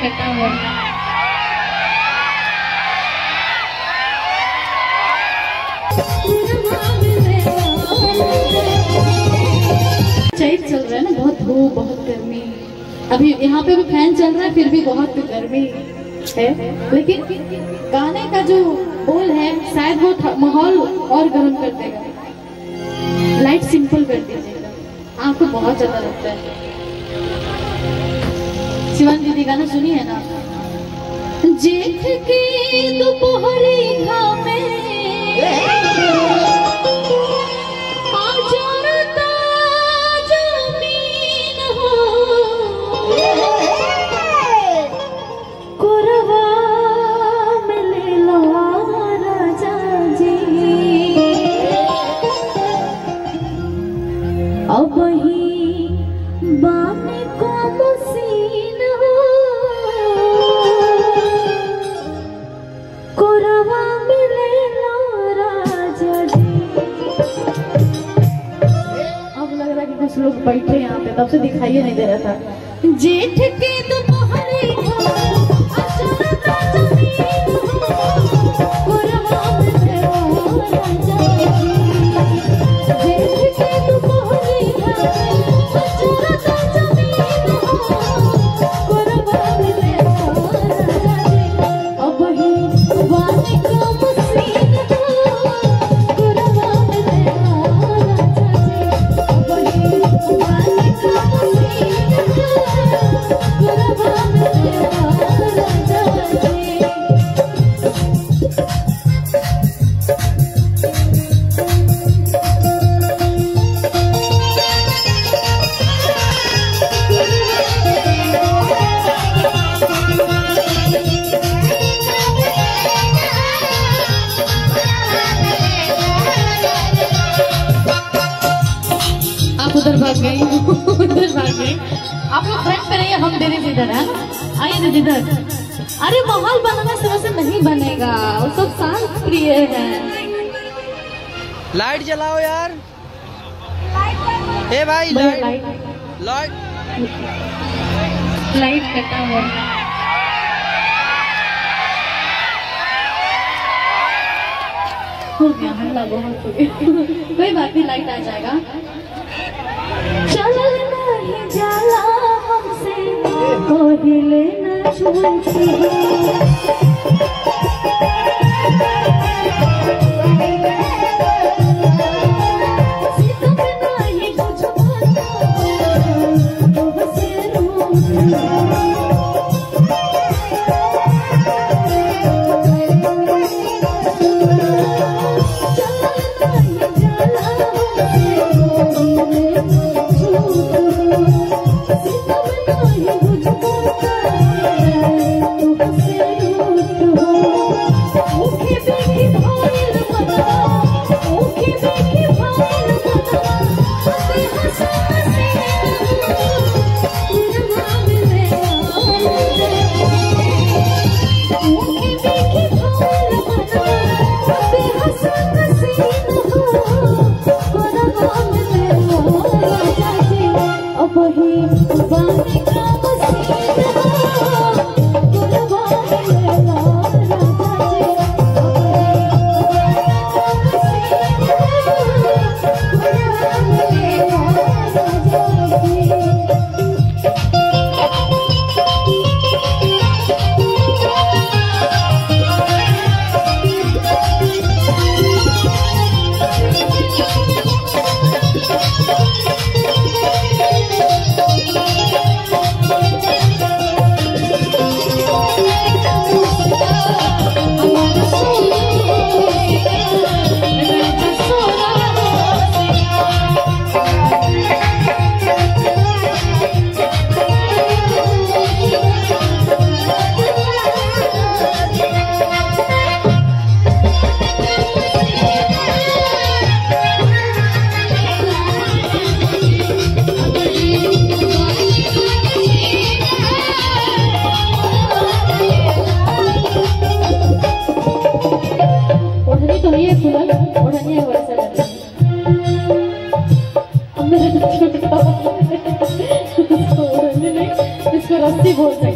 कटा हुआ चैत चल रहा है ना, बहुत धूप बहुत गर्मी। अभी यहाँ पे भी फैन चल रहा है फिर भी बहुत गर्मी है, लेकिन गाने का जो बोल है शायद वो माहौल और गर्म कर देगा। लाइट सिंपल कर दीजिएगा, आपको बहुत ज्यादा लगता है। शिवान दीदी गाना सुनी है ना, जेठ की दोपहरी घामे अब ही बाने को मसीन हो कोरवा मिले राजा जी। अब लग रहा है कि कुछ लोग बैठे यहाँ पे, तब से दिखाई नहीं दे रहा था। जेठ के दोपहरी उधर भाग गई। आप लोग फ्रंट पे रहिए, हम दे रहे इधर है। आइए दीदी इधर। अरे माहौल बनाना समय से नहीं बनेगा, वो सब शांत प्रिय है। लाइट जलाओ यार। ए भाई लाइट कटा हुआ हो गया, हल्ला बहुत हो गया। कोई बात नहीं, लाइट आ जाएगा। चल नहीं जाला हमसे कोहिले न छूटी इसको रस्सी बोलते